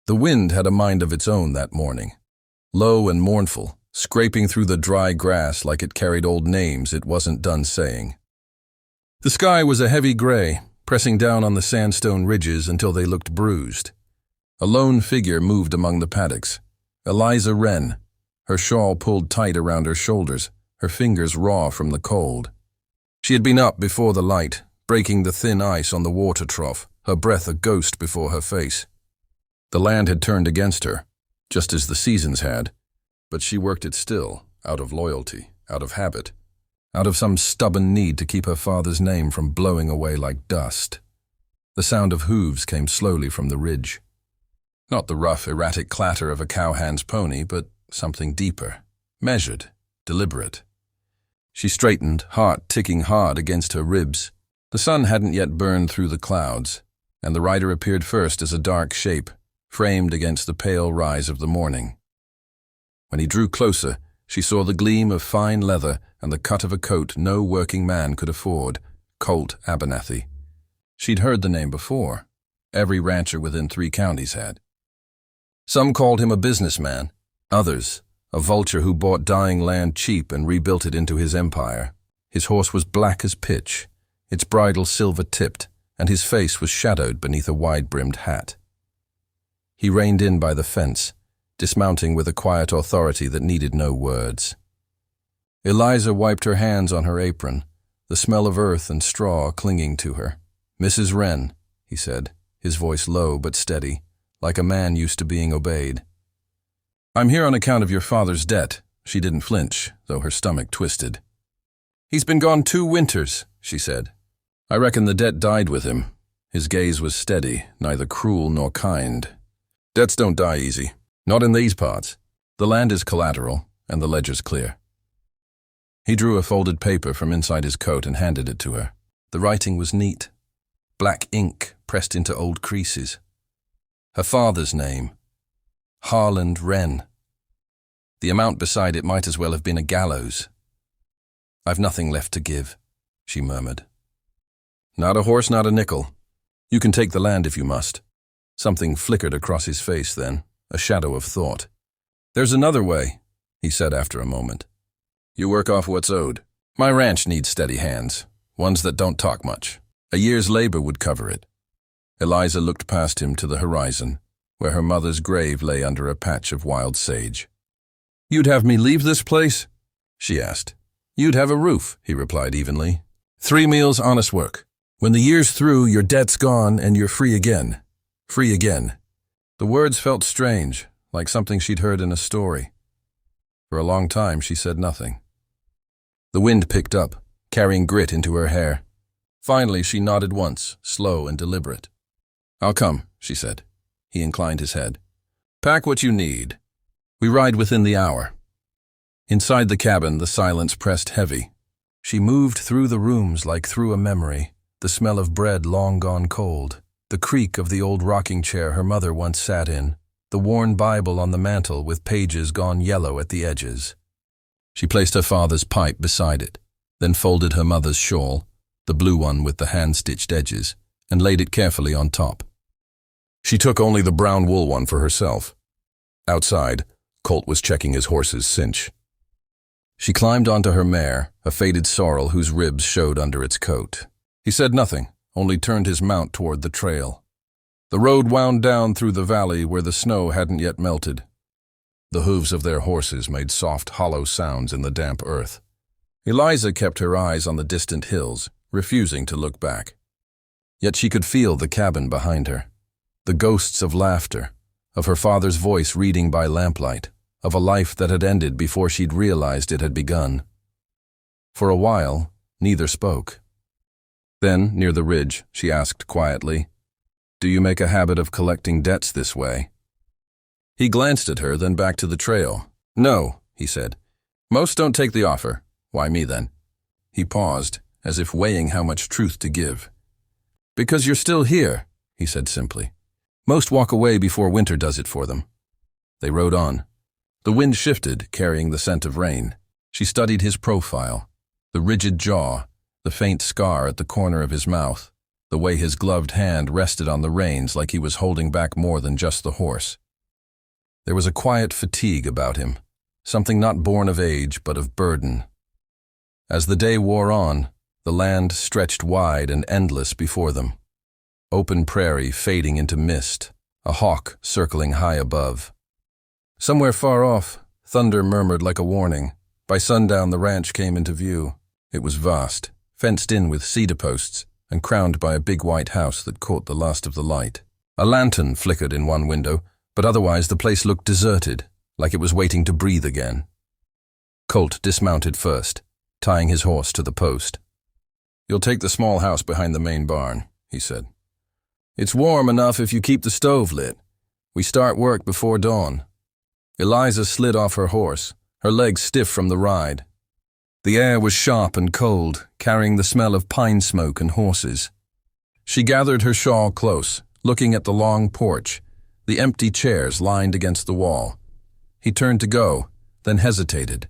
The wind had a mind of its own that morning, low and mournful, scraping through the dry grass like it carried old names it wasn't done saying. The sky was a heavy gray, pressing down on the sandstone ridges until they looked bruised. A lone figure moved among the paddocks. Eliza Wren, her shawl pulled tight around her shoulders, her fingers raw from the cold. She had been up before the light, breaking the thin ice on the water trough, her breath a ghost before her face. The land had turned against her, just as the seasons had, but she worked it still, out of loyalty, out of habit, out of some stubborn need to keep her father's name from blowing away like dust. The sound of hooves came slowly from the ridge. Not the rough, erratic clatter of a cowhand's pony, but something deeper, measured, deliberate. She straightened, heart ticking hard against her ribs. The sun hadn't yet burned through the clouds, and the rider appeared first as a dark shape, framed against the pale rise of the morning. When he drew closer, she saw the gleam of fine leather and the cut of a coat no working man could afford, Colt Abernathy. She'd heard the name before. Every rancher within 3 counties had. Some called him a businessman, others, a vulture who bought dying land cheap and rebuilt it into his empire. His horse was black as pitch, its bridle silver-tipped, and his face was shadowed beneath a wide-brimmed hat. He reined in by the fence, dismounting with a quiet authority that needed no words. Eliza wiped her hands on her apron, the smell of earth and straw clinging to her. "Mrs. Wren," he said, his voice low but steady, like a man used to being obeyed. "I'm here on account of your father's debt." She didn't flinch, though her stomach twisted. "He's been gone 2 winters, she said. "I reckon the debt died with him." His gaze was steady, neither cruel nor kind. "Debts don't die easy. Not in these parts. The land is collateral, and the ledger's clear." He drew a folded paper from inside his coat and handed it to her. The writing was neat. Black ink pressed into old creases. Her father's name. Harland Wren. The amount beside it might as well have been a gallows. "I've nothing left to give," she murmured. "Not a horse, not a nickel. You can take the land if you must." Something flickered across his face then, a shadow of thought. "There's another way," he said after a moment. "You work off what's owed. My ranch needs steady hands, ones that don't talk much. A year's labor would cover it." Eliza looked past him to the horizon, where her mother's grave lay under a patch of wild sage. "You'd have me leave this place?" she asked. "You'd have a roof," he replied evenly. 3 meals, honest work. When the year's through, your debt's gone and you're free again. Free again." The words felt strange, like something she'd heard in a story. For a long time, she said nothing. The wind picked up, carrying grit into her hair. Finally, she nodded once, slow and deliberate. "I'll come," she said. He inclined his head. "Pack what you need. We ride within the hour." Inside the cabin, the silence pressed heavy. She moved through the rooms like through a memory, the smell of bread long gone cold, the creak of the old rocking chair her mother once sat in, the worn Bible on the mantel with pages gone yellow at the edges. She placed her father's pipe beside it, then folded her mother's shawl, the blue one with the hand-stitched edges, and laid it carefully on top. She took only the brown wool one for herself. Outside, Colt was checking his horse's cinch. She climbed onto her mare, a faded sorrel whose ribs showed under its coat. He said nothing, only turned his mount toward the trail. The road wound down through the valley where the snow hadn't yet melted. The hooves of their horses made soft, hollow sounds in the damp earth. Eliza kept her eyes on the distant hills, refusing to look back. Yet she could feel the cabin behind her, the ghosts of laughter, of her father's voice reading by lamplight, of a life that had ended before she'd realized it had begun. For a while, neither spoke. Then, near the ridge, she asked quietly, "Do you make a habit of collecting debts this way?" He glanced at her, then back to the trail. "No," he said. "Most don't take the offer. Why me then?" He paused, as if weighing how much truth to give. "Because you're still here," he said simply. "Most walk away before winter does it for them." They rode on. The wind shifted, carrying the scent of rain. She studied his profile, the rigid jaw, the faint scar at the corner of his mouth, the way his gloved hand rested on the reins like he was holding back more than just the horse. There was a quiet fatigue about him, something not born of age but of burden. As the day wore on, the land stretched wide and endless before them. Open prairie fading into mist, a hawk circling high above. Somewhere far off, thunder murmured like a warning. By sundown, the ranch came into view. It was vast, fenced in with cedar posts, and crowned by a big white house that caught the last of the light. A lantern flickered in one window, but otherwise the place looked deserted, like it was waiting to breathe again. Colt dismounted first, tying his horse to the post. "You'll take the small house behind the main barn," he said. "It's warm enough if you keep the stove lit. We start work before dawn." Eliza slid off her horse, her legs stiff from the ride. The air was sharp and cold, carrying the smell of pine smoke and horses. She gathered her shawl close, looking at the long porch, the empty chairs lined against the wall. He turned to go, then hesitated.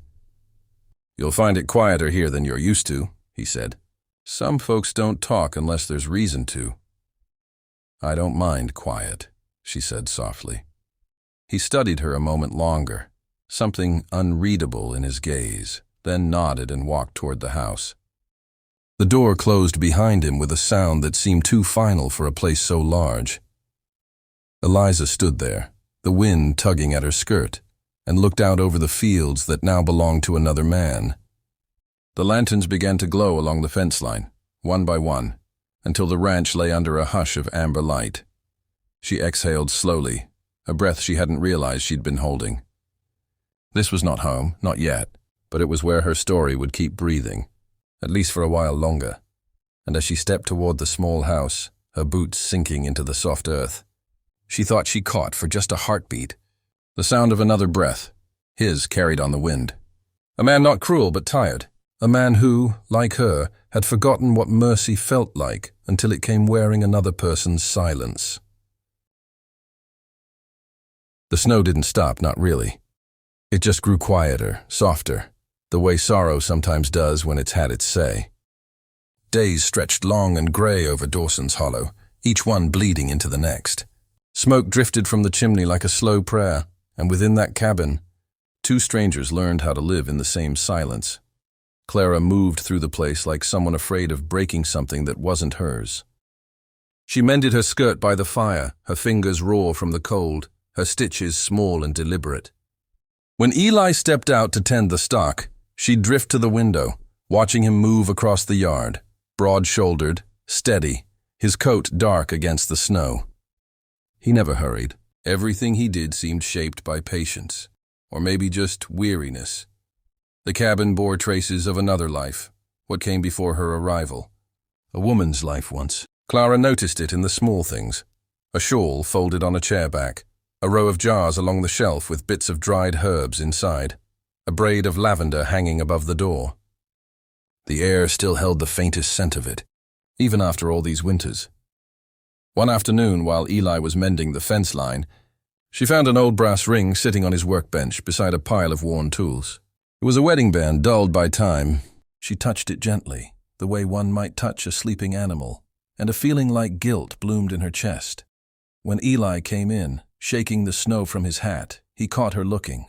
"You'll find it quieter here than you're used to," he said. "Some folks don't talk unless there's reason to." "I don't mind quiet," she said softly. He studied her a moment longer, something unreadable in his gaze, then nodded and walked toward the house. The door closed behind him with a sound that seemed too final for a place so large. Eliza stood there, the wind tugging at her skirt, and looked out over the fields that now belonged to another man. The lanterns began to glow along the fence line, one by one, until the ranch lay under a hush of amber light. She exhaled slowly, a breath she hadn't realized she'd been holding. This was not home, not yet, but it was where her story would keep breathing, at least for a while longer. And as she stepped toward the small house, her boots sinking into the soft earth, she thought she caught for just a heartbeat the sound of another breath, his carried on the wind. A man not cruel but tired, a man who, like her, had forgotten what mercy felt like until it came wearing another person's silence. The snow didn't stop, not really. It just grew quieter, softer, the way sorrow sometimes does when it's had its say. Days stretched long and gray over Dawson's Hollow, each one bleeding into the next. Smoke drifted from the chimney like a slow prayer, and within that cabin, two strangers learned how to live in the same silence. Clara moved through the place like someone afraid of breaking something that wasn't hers. She mended her skirt by the fire, her fingers raw from the cold, her stitches small and deliberate. When Eli stepped out to tend the stock, she'd drift to the window, watching him move across the yard, broad-shouldered, steady, his coat dark against the snow. He never hurried. Everything he did seemed shaped by patience, or maybe just weariness. The cabin bore traces of another life, what came before her arrival. A woman's life once. Clara noticed it in the small things. A shawl folded on a chair back, a row of jars along the shelf with bits of dried herbs inside, a braid of lavender hanging above the door. The air still held the faintest scent of it, even after all these winters. One afternoon, while Eli was mending the fence line, she found an old brass ring sitting on his workbench beside a pile of worn tools. It was a wedding band dulled by time. She touched it gently, the way one might touch a sleeping animal, and a feeling like guilt bloomed in her chest. When Eli came in, shaking the snow from his hat, he caught her looking.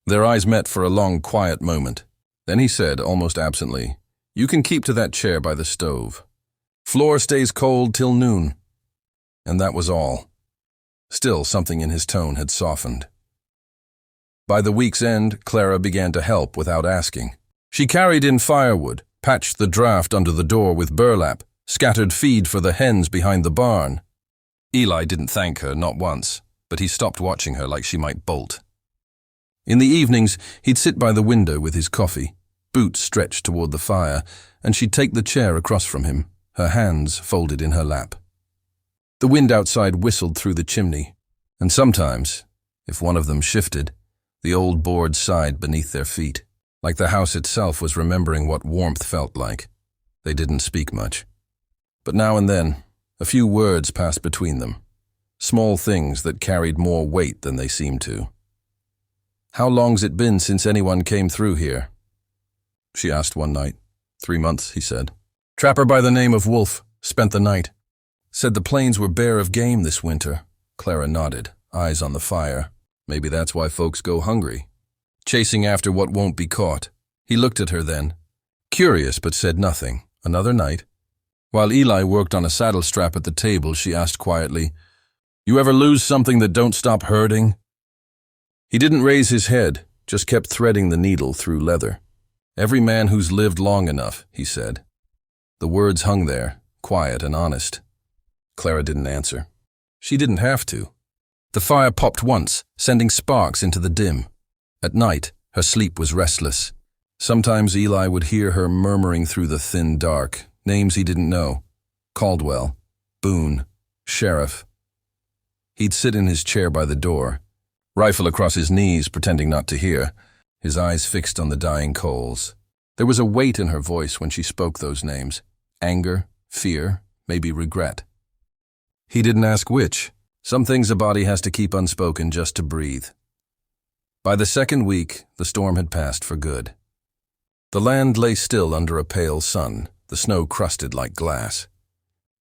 Their eyes met for a long, quiet moment. Then he said, almost absently, "You can keep to that chair by the stove. Floor stays cold till noon." And that was all. Still, something in his tone had softened. By the week's end, Clara began to help without asking. She carried in firewood, patched the draft under the door with burlap, scattered feed for the hens behind the barn. Eli didn't thank her, not once, but he stopped watching her like she might bolt. In the evenings, he'd sit by the window with his coffee, boots stretched toward the fire, and she'd take the chair across from him, her hands folded in her lap. The wind outside whistled through the chimney, and sometimes, if one of them shifted, the old boards sighed beneath their feet, like the house itself was remembering what warmth felt like. They didn't speak much. But now and then, a few words passed between them, small things that carried more weight than they seemed to. "How long's it been since anyone came through here?" she asked one night. 3 months, he said. "Trapper by the name of Wolf, Spent the night. Said the plains were bare of game this winter. Clara nodded, eyes on the fire. Maybe that's why folks go hungry. Chasing after what won't be caught. He looked at her then. Curious, but said nothing. Another night. While Eli worked on a saddle strap at the table, she asked quietly, "You ever lose something that don't stop hurting?" He didn't raise his head, just kept threading the needle through leather. "Every man who's lived long enough," he said. The words hung there, quiet and honest. Clara didn't answer. She didn't have to. The fire popped once, sending sparks into the dim. At night, her sleep was restless. Sometimes Eli would hear her murmuring through the thin dark, names he didn't know. Caldwell, Boone, Sheriff. He'd sit in his chair by the door, rifle across his knees, pretending not to hear, his eyes fixed on the dying coals. There was a weight in her voice when she spoke those names. Anger, fear, maybe regret. He didn't ask which. Some things a body has to keep unspoken just to breathe. By the second week, the storm had passed for good. The land lay still under a pale sun, the snow crusted like glass.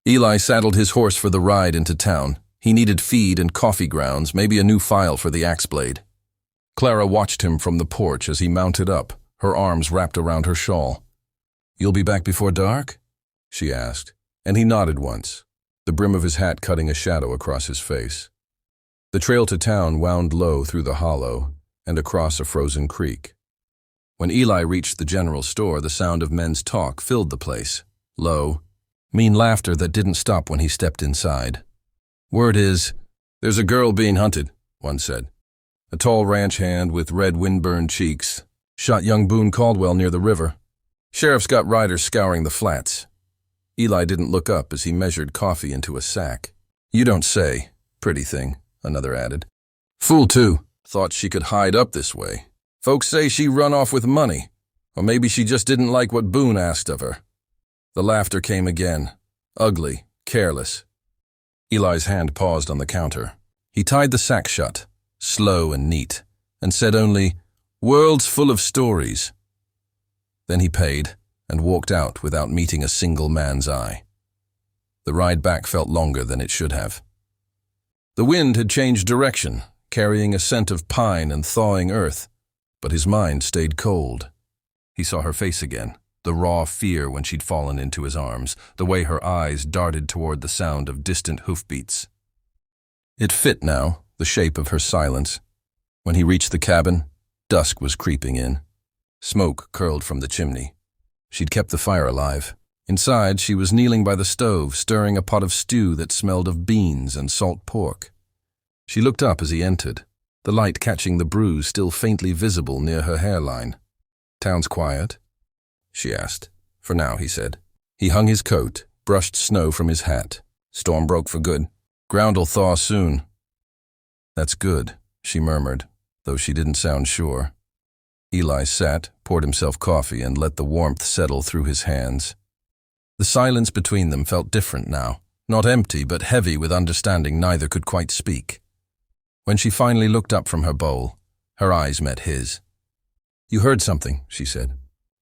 Eli saddled his horse for the ride into town. He needed feed and coffee grounds, maybe a new file for the axe blade. Clara watched him from the porch as he mounted up, her arms wrapped around her shawl. "You'll be back before dark?" she asked, and he nodded once, the brim of his hat cutting a shadow across his face. The trail to town wound low through the hollow and across a frozen creek. When Eli reached the general store, the sound of men's talk filled the place, low, mean laughter that didn't stop when he stepped inside. "Word is, there's a girl being hunted," one said. A tall ranch hand with red windburned cheeks shot young Boone Caldwell near the river. Sheriff's got riders scouring the flats. Eli didn't look up as he measured coffee into a sack. "You don't say, pretty thing," another added. "Fool too, thought she could hide up this way. Folks say she run off with money, or maybe she just didn't like what Boone asked of her." The laughter came again, ugly, careless. Eli's hand paused on the counter. He tied the sack shut, slow and neat, and said only, "World's full of stories." Then he paid and walked out without meeting a single man's eye. The ride back felt longer than it should have. The wind had changed direction, carrying a scent of pine and thawing earth, but his mind stayed cold. He saw her face again, the raw fear when she'd fallen into his arms, the way her eyes darted toward the sound of distant hoofbeats. It fit now, the shape of her silence. When he reached the cabin, dusk was creeping in. Smoke curled from the chimney. She'd kept the fire alive. Inside, she was kneeling by the stove, stirring a pot of stew that smelled of beans and salt pork. She looked up as he entered, the light catching the bruise still faintly visible near her hairline. "Town's quiet?" she asked. "For now," he said. He hung his coat, brushed snow from his hat. "Storm broke for good. Ground'll thaw soon." "That's good," she murmured, though she didn't sound sure. Eli sat, poured himself coffee, and let the warmth settle through his hands. The silence between them felt different now, not empty but heavy with understanding neither could quite speak. When she finally looked up from her bowl, her eyes met his. "You heard something," she said.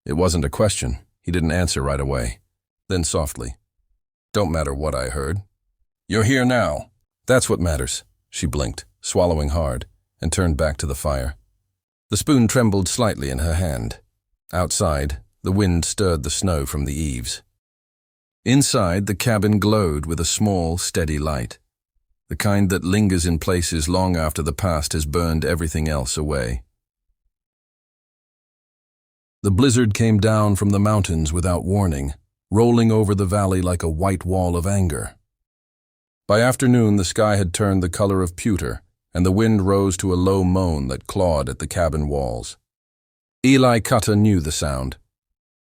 It wasn't a question. He didn't answer right away. Then softly, "Don't matter what I heard. You're here now. That's what matters." She blinked, swallowing hard, and turned back to the fire. The spoon trembled slightly in her hand. Outside, the wind stirred the snow from the eaves. Inside, the cabin glowed with a small, steady light, the kind that lingers in places long after the past has burned everything else away. The blizzard came down from the mountains without warning, rolling over the valley like a white wall of anger. By afternoon, the sky had turned the color of pewter, and the wind rose to a low moan that clawed at the cabin walls. Eli Cutter knew the sound.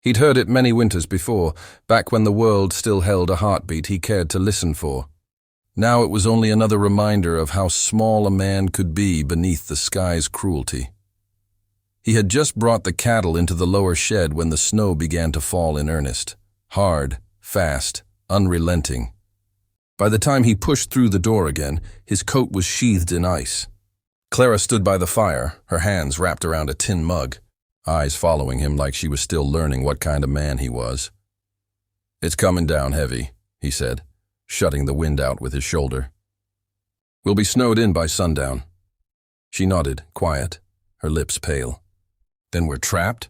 He'd heard it many winters before, back when the world still held a heartbeat he cared to listen for. Now it was only another reminder of how small a man could be beneath the sky's cruelty. He had just brought the cattle into the lower shed when the snow began to fall in earnest, hard, fast, unrelenting. By the time he pushed through the door again, his coat was sheathed in ice. Clara stood by the fire, her hands wrapped around a tin mug, eyes following him like she was still learning what kind of man he was. "It's coming down heavy," he said, shutting the wind out with his shoulder. We'll be snowed in by sundown. She nodded, quiet, her lips pale. Then we're trapped?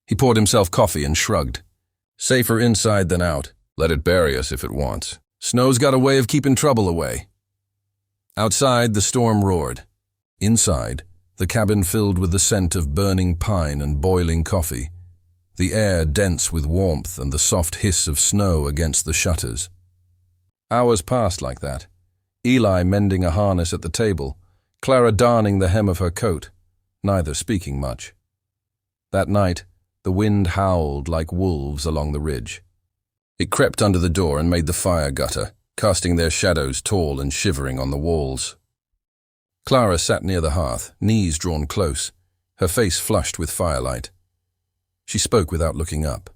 He poured himself coffee and shrugged. Safer inside than out. Let it bury us if it wants. Snow's got a way of keeping trouble away. Outside, the storm roared. Inside, the cabin filled with the scent of burning pine and boiling coffee, the air dense with warmth and the soft hiss of snow against the shutters. Hours passed like that. Eli mending a harness at the table, Clara darning the hem of her coat, neither speaking much. That night, the wind howled like wolves along the ridge. It crept under the door and made the fire gutter, casting their shadows tall and shivering on the walls. Clara sat near the hearth, knees drawn close, her face flushed with firelight. She spoke without looking up.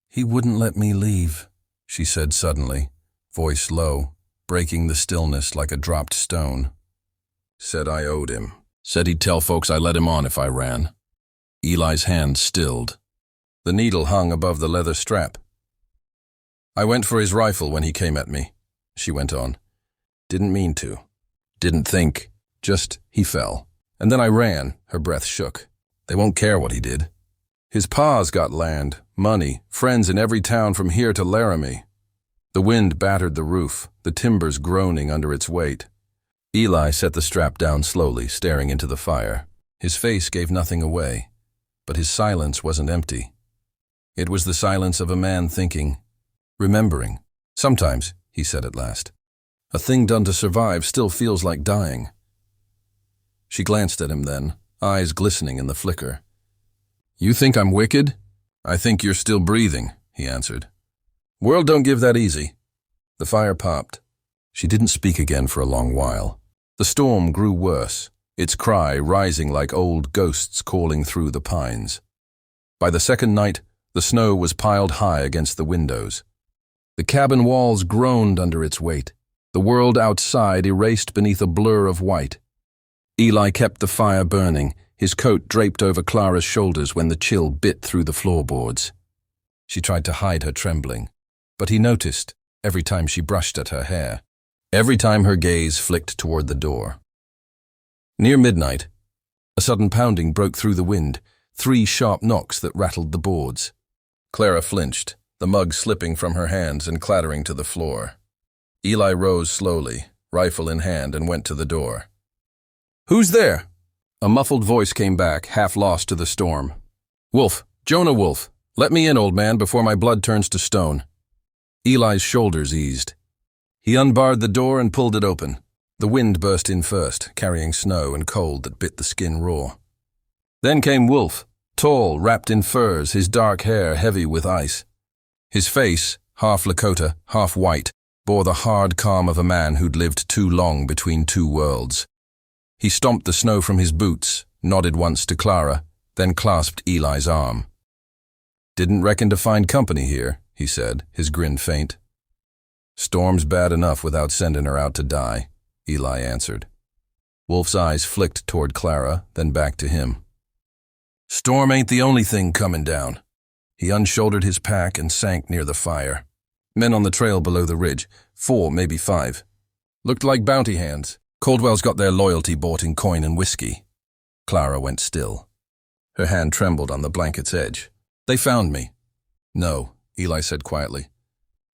"He wouldn't let me leave," she said suddenly, voice low, breaking the stillness like a dropped stone. Said I owed him. Said he'd tell folks I let him on if I ran. Eli's hand stilled. The needle hung above the leather strap. I went for his rifle when he came at me, she went on. Didn't mean to. Didn't think. Just, he fell. And then I ran, her breath shook. They won't care what he did. His pa's got land, money, friends in every town from here to Laramie. The wind battered the roof, the timbers groaning under its weight. Eli set the strap down slowly, staring into the fire. His face gave nothing away, but his silence wasn't empty. It was the silence of a man thinking, remembering. Sometimes, he said at last, a thing done to survive still feels like dying. She glanced at him then, eyes glistening in the flicker. You think I'm wicked? I think you're still breathing, he answered. World don't give that easy. The fire popped. She didn't speak again for a long while. The storm grew worse, its cry rising like old ghosts calling through the pines. By the second night, the snow was piled high against the windows. The cabin walls groaned under its weight, the world outside erased beneath a blur of white. Eli kept the fire burning, his coat draped over Clara's shoulders when the chill bit through the floorboards. She tried to hide her trembling, but he noticed every time she brushed at her hair, every time her gaze flicked toward the door. Near midnight, a sudden pounding broke through the wind, 3 sharp knocks that rattled the boards. Clara flinched, the mug slipping from her hands and clattering to the floor. Eli rose slowly, rifle in hand, and went to the door. Who's there? A muffled voice came back, half lost to the storm. Wolf, Jonah Wolf, let me in, old man, before my blood turns to stone. Eli's shoulders eased. He unbarred the door and pulled it open. The wind burst in first, carrying snow and cold that bit the skin raw. Then came Wolf, tall, wrapped in furs, his dark hair heavy with ice. His face, half Lakota, half white, bore the hard calm of a man who'd lived too long between two worlds. He stomped the snow from his boots, nodded once to Clara, then clasped Eli's arm. Didn't reckon to find company here, he said, his grin faint. Storm's bad enough without sending her out to die, Eli answered. Wolf's eyes flicked toward Clara, then back to him. Storm ain't the only thing coming down. He unshouldered his pack and sank near the fire. Men on the trail below the ridge, 4, maybe 5. Looked like bounty hands. Caldwell's got their loyalty bought in coin and whiskey. Clara went still. Her hand trembled on the blanket's edge. They found me. No, Eli said quietly.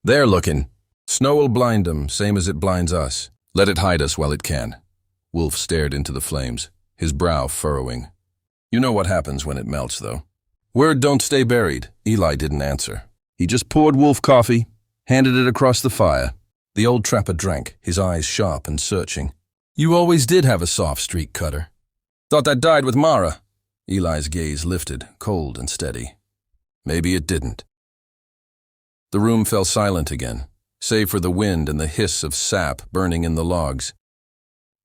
They're looking. Snow will blind them, same as it blinds us. Let it hide us while it can. Wolf stared into the flames, his brow furrowing. You know what happens when it melts, though. Word don't stay buried. Eli didn't answer. He just poured Wolf coffee, handed it across the fire. The old trapper drank, his eyes sharp and searching. You always did have a soft streak, Cutter. Thought that died with Mara. Eli's gaze lifted, cold and steady. Maybe it didn't. The room fell silent again, save for the wind and the hiss of sap burning in the logs.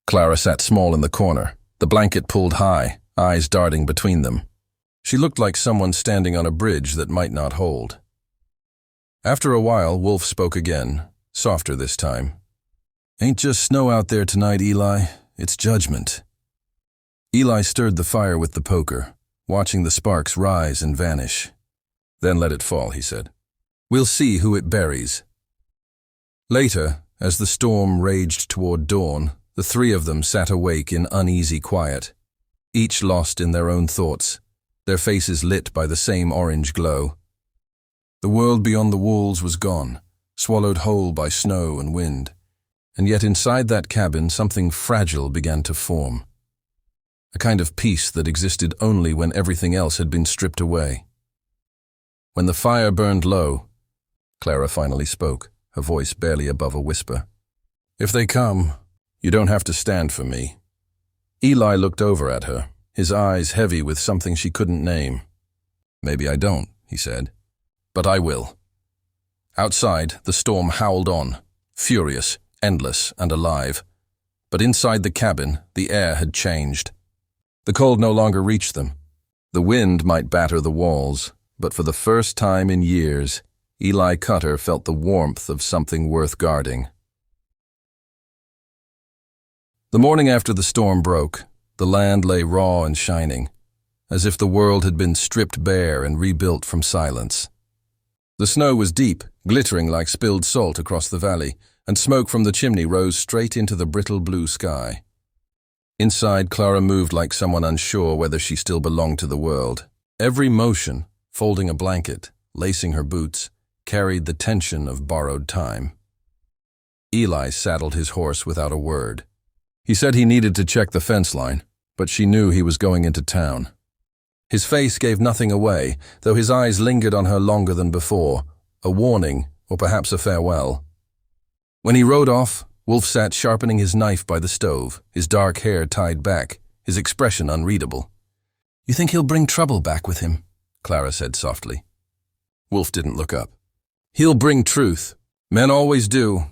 Clara sat small in the corner, the blanket pulled high, eyes darting between them. She looked like someone standing on a bridge that might not hold. After a while, Wolf spoke again, softer this time. Ain't just snow out there tonight, Eli. It's judgment. Eli stirred the fire with the poker, watching the sparks rise and vanish. Then let it fall, he said. We'll see who it buries. Later, as the storm raged toward dawn, the three of them sat awake in uneasy quiet, each lost in their own thoughts, their faces lit by the same orange glow. The world beyond the walls was gone, swallowed whole by snow and wind, and yet inside that cabin something fragile began to form. A kind of peace that existed only when everything else had been stripped away. When the fire burned low, Clara finally spoke, her voice barely above a whisper. "If they come, you don't have to stand for me." Eli looked over at her, his eyes heavy with something she couldn't name. "Maybe I don't," he said, "but I will." Outside, the storm howled on, furious, endless, and alive. But inside the cabin, the air had changed. The cold no longer reached them. The wind might batter the walls, but for the first time in years, Eli Cutter felt the warmth of something worth guarding. The morning after the storm broke, the land lay raw and shining, as if the world had been stripped bare and rebuilt from silence. The snow was deep, glittering like spilled salt across the valley, and smoke from the chimney rose straight into the brittle blue sky. Inside, Clara moved like someone unsure whether she still belonged to the world. Every motion, folding a blanket, lacing her boots, carried the tension of borrowed time. Eli saddled his horse without a word. He said he needed to check the fence line, but she knew he was going into town. His face gave nothing away, though his eyes lingered on her longer than before, a warning or perhaps a farewell. When he rode off, Wolf sat sharpening his knife by the stove, his dark hair tied back, his expression unreadable. "You think he'll bring trouble back with him?" Clara said softly. Wolf didn't look up. "He'll bring truth. Men always do."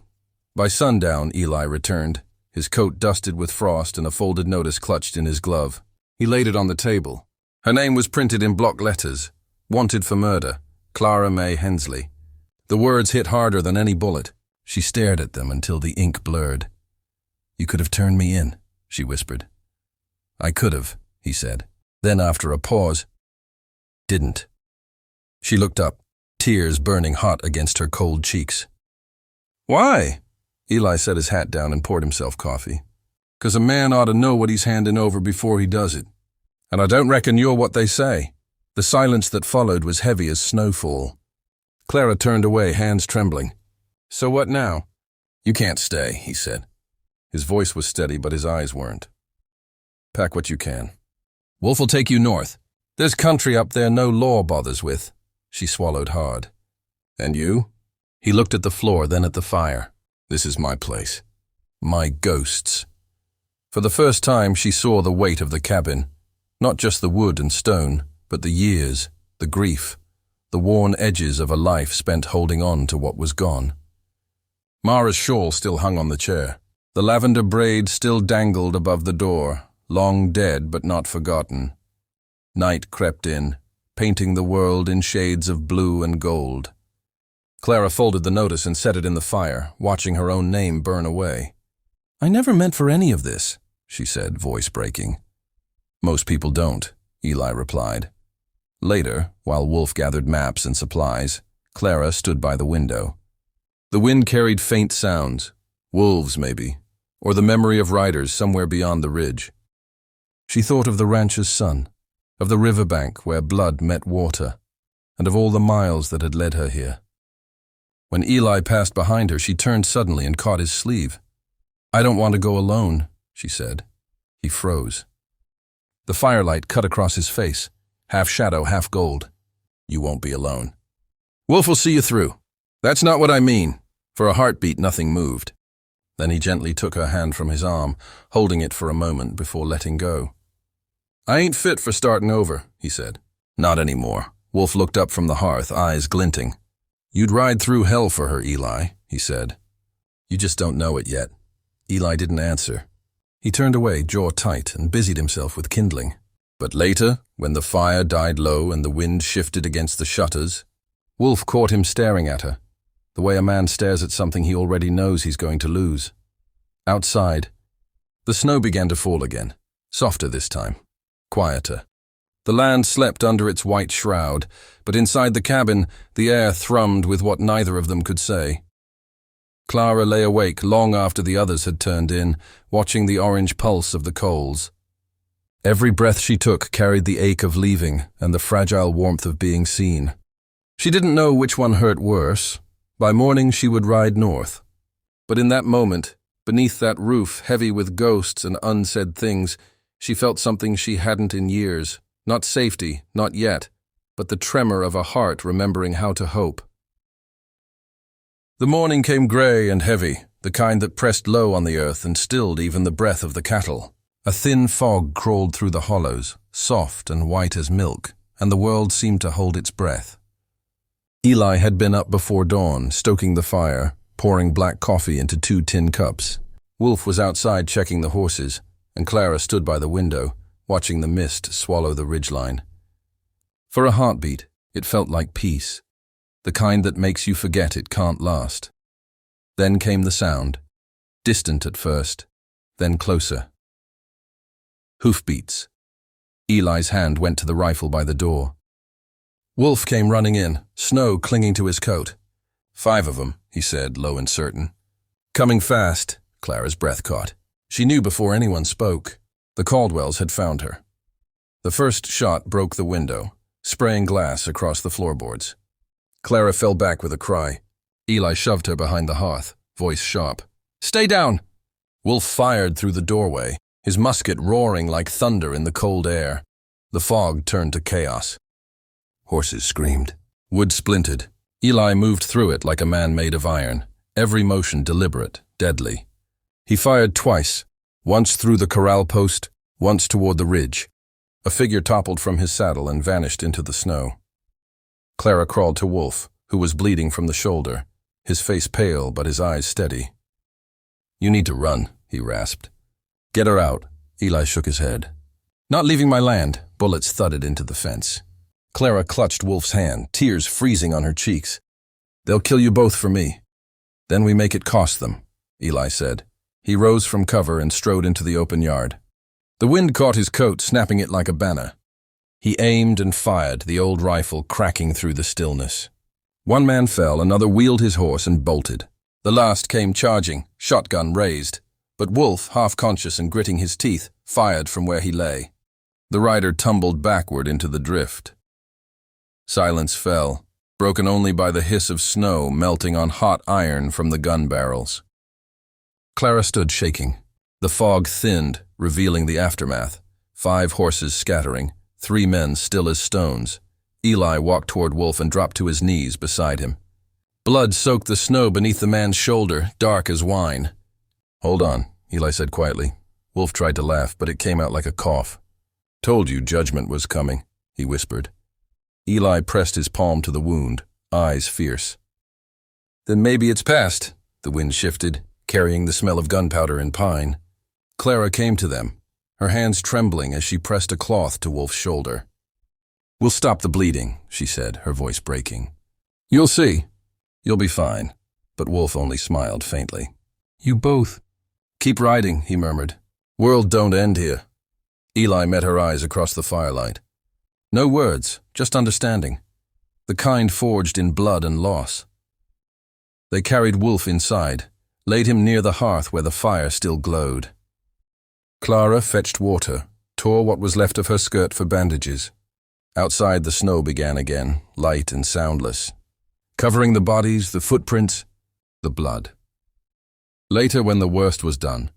By sundown, Eli returned, his coat dusted with frost and a folded notice clutched in his glove. He laid it on the table. Her name was printed in block letters, "Wanted for murder, Clara May Hensley." The words hit harder than any bullet. She stared at them until the ink blurred. "You could have turned me in," she whispered. "I could have," he said. Then after a pause, "Didn't." She looked up, tears burning hot against her cold cheeks. "Why?" Eli set his hat down and poured himself coffee. "'Cause a man ought to know what he's handing over before he does it. And I don't reckon you're what they say." The silence that followed was heavy as snowfall. Clara turned away, hands trembling. "So what now?" "You can't stay," he said. His voice was steady, but his eyes weren't. "Pack what you can. Wolf will take you north. There's country up there no law bothers with." She swallowed hard. "And you?" He looked at the floor, then at the fire. "This is my place. My ghosts." For the first time, she saw the weight of the cabin. Not just the wood and stone, but the years, the grief, the worn edges of a life spent holding on to what was gone. Mara's shawl still hung on the chair. The lavender braid still dangled above the door, long dead but not forgotten. Night crept in, painting the world in shades of blue and gold. Clara folded the notice and set it in the fire, watching her own name burn away. "I never meant for any of this," she said, voice breaking. "Most people don't," Eli replied. Later, while Wolf gathered maps and supplies, Clara stood by the window. The wind carried faint sounds, wolves maybe, or the memory of riders somewhere beyond the ridge. She thought of the rancher's son, of the riverbank where blood met water, and of all the miles that had led her here. When Eli passed behind her, she turned suddenly and caught his sleeve. "I don't want to go alone," she said. He froze. The firelight cut across his face, half shadow, half gold. "You won't be alone. Wolf will see you through." "That's not what I mean." For a heartbeat, nothing moved. Then he gently took her hand from his arm, holding it for a moment before letting go. "I ain't fit for starting over," he said. "Not anymore." Wolf looked up from the hearth, eyes glinting. "You'd ride through hell for her, Eli," he said. "You just don't know it yet." Eli didn't answer. He turned away, jaw tight, and busied himself with kindling. But later, when the fire died low and the wind shifted against the shutters, Wolf caught him staring at her, the way a man stares at something he already knows he's going to lose. Outside, the snow began to fall again, softer this time, quieter. The land slept under its white shroud, but inside the cabin, the air thrummed with what neither of them could say. Clara lay awake long after the others had turned in, watching the orange pulse of the coals. Every breath she took carried the ache of leaving and the fragile warmth of being seen. She didn't know which one hurt worse. By morning she would ride north. But in that moment, beneath that roof heavy with ghosts and unsaid things, she felt something she hadn't in years. Not safety, not yet, but the tremor of a heart remembering how to hope. The morning came grey and heavy, the kind that pressed low on the earth and stilled even the breath of the cattle. A thin fog crawled through the hollows, soft and white as milk, and the world seemed to hold its breath. Eli had been up before dawn, stoking the fire, pouring black coffee into 2 tin cups. Wolf was outside checking the horses, and Clara stood by the window, watching the mist swallow the ridgeline. For a heartbeat, it felt like peace, the kind that makes you forget it can't last. Then came the sound, distant at first, then closer. Hoofbeats. Eli's hand went to the rifle by the door. Wolf came running in, snow clinging to his coat. 5 of them, he said, low and certain. Coming fast, Clara's breath caught. She knew before anyone spoke. The Caldwells had found her. The first shot broke the window, spraying glass across the floorboards. Clara fell back with a cry. Eli shoved her behind the hearth, voice sharp. "Stay down!" Wolf fired through the doorway, his musket roaring like thunder in the cold air. The fog turned to chaos. Horses screamed. Wood splintered. Eli moved through it like a man made of iron, every motion deliberate, deadly. He fired twice, once through the corral post, once toward the ridge. A figure toppled from his saddle and vanished into the snow. Clara crawled to Wolf, who was bleeding from the shoulder, his face pale but his eyes steady. "You need to run," he rasped. "Get her out." Eli shook his head. "Not leaving my land." Bullets thudded into the fence. Clara clutched Wolf's hand, tears freezing on her cheeks. "They'll kill you both for me." "Then we make it cost them," Eli said. He rose from cover and strode into the open yard. The wind caught his coat, snapping it like a banner. He aimed and fired, the old rifle cracking through the stillness. One man fell, another wheeled his horse and bolted. The last came charging, shotgun raised. But Wolf, half-conscious and gritting his teeth, fired from where he lay. The rider tumbled backward into the drift. Silence fell, broken only by the hiss of snow melting on hot iron from the gun barrels. Clara stood shaking. The fog thinned, revealing the aftermath. 5 horses scattering, 3 men still as stones. Eli walked toward Wolf and dropped to his knees beside him. Blood soaked the snow beneath the man's shoulder, dark as wine. "Hold on," Eli said quietly. Wolf tried to laugh, but it came out like a cough. "Told you judgment was coming," he whispered. Eli pressed his palm to the wound, eyes fierce. "Then maybe it's past." The wind shifted, carrying the smell of gunpowder and pine. Clara came to them, her hands trembling as she pressed a cloth to Wolf's shoulder. "We'll stop the bleeding," she said, her voice breaking. "You'll see. You'll be fine." But Wolf only smiled faintly. "You both." "Keep riding," he murmured. "World don't end here." Eli met her eyes across the firelight. No words, just understanding. The kind forged in blood and loss. They carried Wolf inside, laid him near the hearth where the fire still glowed. Clara fetched water, tore what was left of her skirt for bandages. Outside the snow began again, light and soundless, covering the bodies, the footprints, the blood. Later, when the worst was done,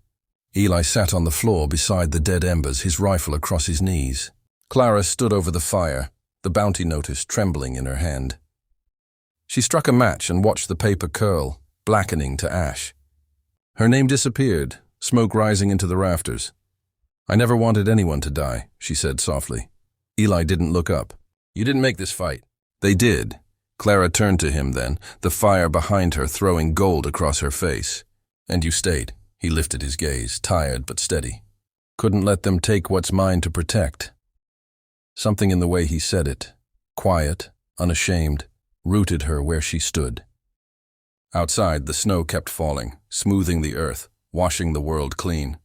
Eli sat on the floor beside the dead embers, his rifle across his knees. Clara stood over the fire, the bounty notice trembling in her hand. She struck a match and watched the paper curl, blackening to ash. Her name disappeared, smoke rising into the rafters. "I never wanted anyone to die," she said softly. Eli didn't look up. "You didn't make this fight." "They did." Clara turned to him then, the fire behind her throwing gold across her face. "And you stayed." He lifted his gaze, tired but steady. "Couldn't let them take what's mine to protect." Something in the way he said it, quiet, unashamed, rooted her where she stood. Outside, the snow kept falling, smoothing the earth, washing the world clean.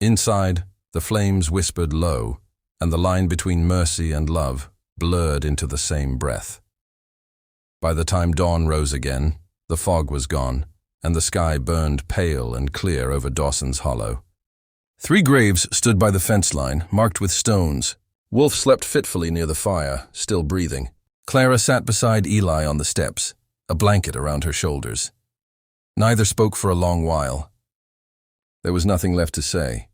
Inside, the flames whispered low, and the line between mercy and love blurred into the same breath. By the time dawn rose again, the fog was gone, and the sky burned pale and clear over Dawson's Hollow. 3 graves stood by the fence line, marked with stones. Wolf slept fitfully near the fire, still breathing. Clara sat beside Eli on the steps, a blanket around her shoulders. Neither spoke for a long while. There was nothing left to say,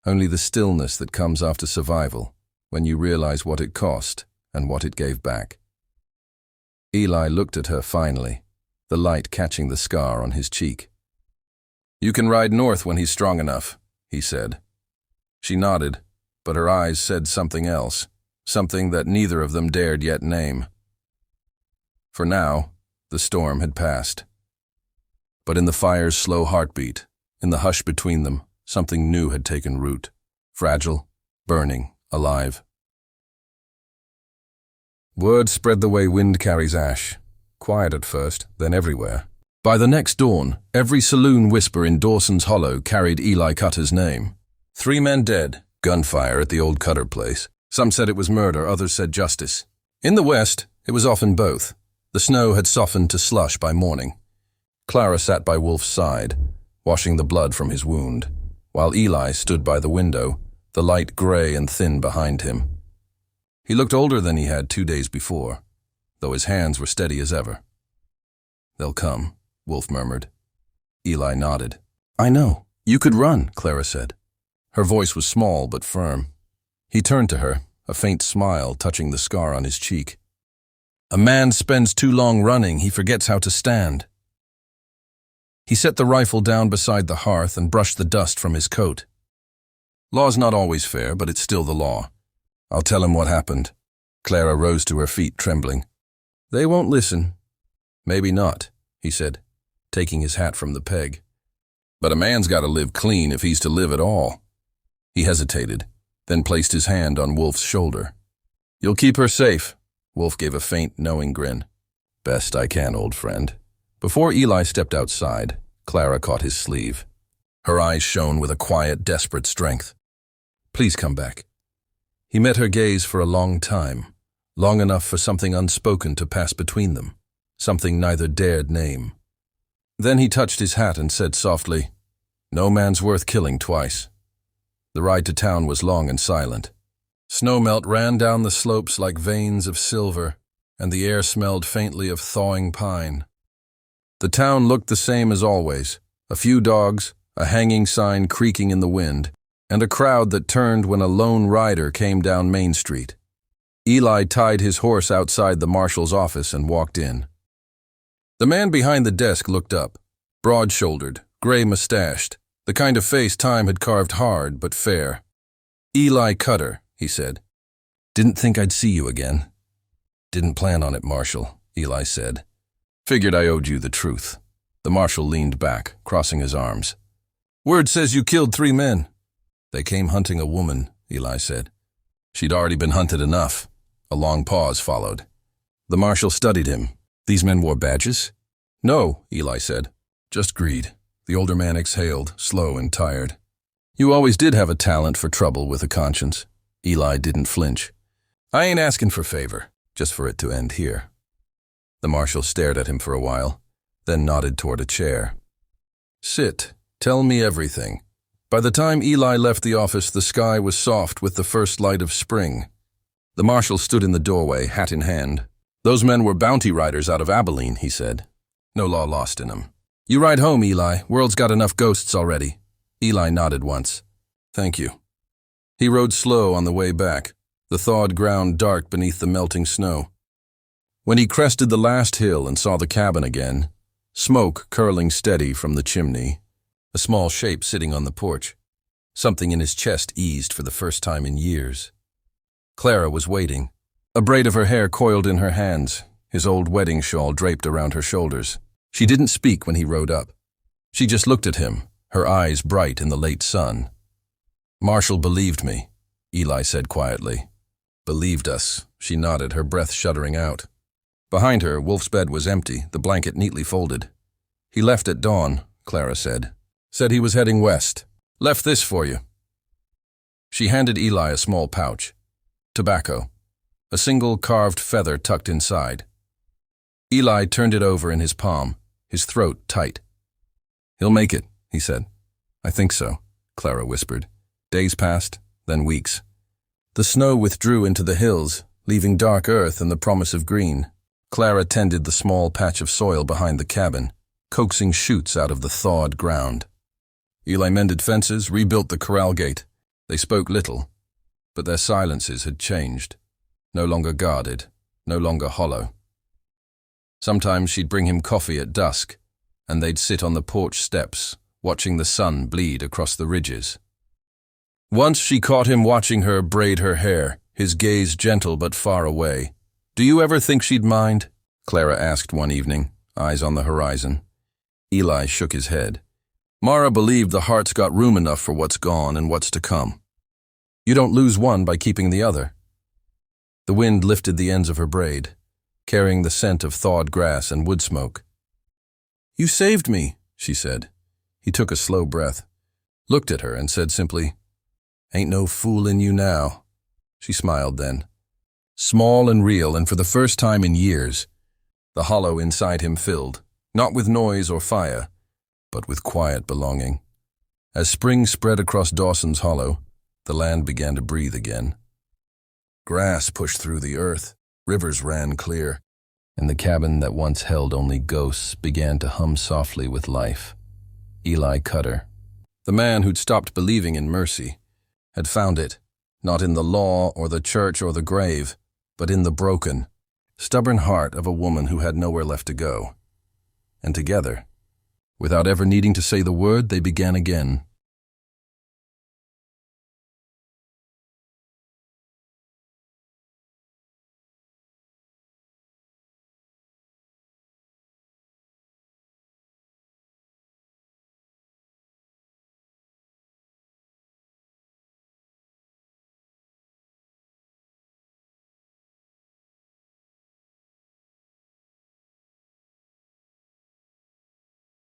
only the stillness that comes after survival, when you realize what it cost and what it gave back. Eli looked at her finally, the light catching the scar on his cheek. "You can ride north when he's strong enough," he said. She nodded, but her eyes said something else, something that neither of them dared yet name. For now, the storm had passed. But in the fire's slow heartbeat, in the hush between them, something new had taken root, fragile, burning, alive. Word spread the way wind carries ash, quiet at first, then everywhere. By the next dawn, every saloon whisper in Dawson's Hollow carried Eli Cutter's name. 3 men dead, gunfire at the old Cutter place. Some said it was murder, others said justice. In the west, it was often both. The snow had softened to slush by morning. Clara sat by Wolf's side, washing the blood from his wound, while Eli stood by the window, the light gray and thin behind him. He looked older than he had 2 days before, though his hands were steady as ever. "They'll come," Wolf murmured. Eli nodded. "I know. You could run," Clara said. Her voice was small but firm. He turned to her, a faint smile touching the scar on his cheek. "A man spends too long running, he forgets how to stand." He set the rifle down beside the hearth and brushed the dust from his coat. "Law's not always fair, but it's still the law. I'll tell him what happened." Clara rose to her feet, trembling. "They won't listen." "Maybe not," he said, taking his hat from the peg. "But a man's got to live clean if he's to live at all." He hesitated, then placed his hand on Wolf's shoulder. "You'll keep her safe." Wolf gave a faint, knowing grin. "Best I can, old friend." Before Eli stepped outside, Clara caught his sleeve. Her eyes shone with a quiet, desperate strength. "Please come back." He met her gaze for a long time, long enough for something unspoken to pass between them, something neither dared name. Then he touched his hat and said softly, "No man's worth killing twice." The ride to town was long and silent. Snowmelt ran down the slopes like veins of silver, and the air smelled faintly of thawing pine. The town looked the same as always, a few dogs, a hanging sign creaking in the wind, and a crowd that turned when a lone rider came down Main Street. Eli tied his horse outside the marshal's office and walked in. The man behind the desk looked up, broad-shouldered, gray-mustached, the kind of face time had carved hard but fair. "Eli Cutter," he said. "Didn't think I'd see you again." "Didn't plan on it, Marshal," Eli said. "Figured I owed you the truth." The marshal leaned back, crossing his arms. "Word says you killed 3 men." "They came hunting a woman," Eli said. "She'd already been hunted enough." A long pause followed. The marshal studied him. "These men wore badges?" "No," Eli said. "Just greed." The older man exhaled, slow and tired. "You always did have a talent for trouble with a conscience." Eli didn't flinch. "I ain't asking for favor, just for it to end here." The marshal stared at him for a while, then nodded toward a chair. "Sit. Tell me everything." By the time Eli left the office, the sky was soft with the first light of spring. The marshal stood in the doorway, hat in hand. "Those men were bounty riders out of Abilene," he said. "No law lost in them." "You ride home, Eli. World's got enough ghosts already." Eli nodded once. "Thank you." He rode slow on the way back, the thawed ground dark beneath the melting snow. When he crested the last hill and saw the cabin again, smoke curling steady from the chimney, a small shape sitting on the porch, something in his chest eased for the first time in years. Clara was waiting, a braid of her hair coiled in her hands, his old wedding shawl draped around her shoulders. She didn't speak when he rode up. She just looked at him, her eyes bright in the late sun. "Marshal believed me," Eli said quietly. "Believed us," she nodded, her breath shuddering out. Behind her, Wolf's bed was empty, the blanket neatly folded. "He left at dawn," Clara said. "Said he was heading west. Left this for you." She handed Eli a small pouch. Tobacco. A single carved feather tucked inside. Eli turned it over in his palm, his throat tight. He'll make it, he said. I think so, Clara whispered. Days passed, then weeks. The snow withdrew into the hills, leaving dark earth and the promise of green. Clara tended the small patch of soil behind the cabin, coaxing shoots out of the thawed ground. Eli mended fences, rebuilt the corral gate. They spoke little, but their silences had changed. No longer guarded, no longer hollow. Sometimes she'd bring him coffee at dusk, and they'd sit on the porch steps, watching the sun bleed across the ridges. Once she caught him watching her braid her hair, his gaze gentle but far away. Do you ever think she'd mind? Clara asked one evening, eyes on the horizon. Eli shook his head. Mara believed the heart's got room enough for what's gone and what's to come. You don't lose one by keeping the other. The wind lifted the ends of her braid, carrying the scent of thawed grass and wood smoke. You saved me, she said. He took a slow breath, looked at her and said simply, Ain't no fool in you now. She smiled then. Small and real, and for the first time in years, the hollow inside him filled, not with noise or fire, but with quiet belonging. As spring spread across Dawson's Hollow, the land began to breathe again. Grass pushed through the earth, rivers ran clear, and the cabin that once held only ghosts began to hum softly with life. Eli Cutter, the man who'd stopped believing in mercy, had found it, not in the law or the church or the grave, but in the broken, stubborn heart of a woman who had nowhere left to go. And together, without ever needing to say the word, they began again,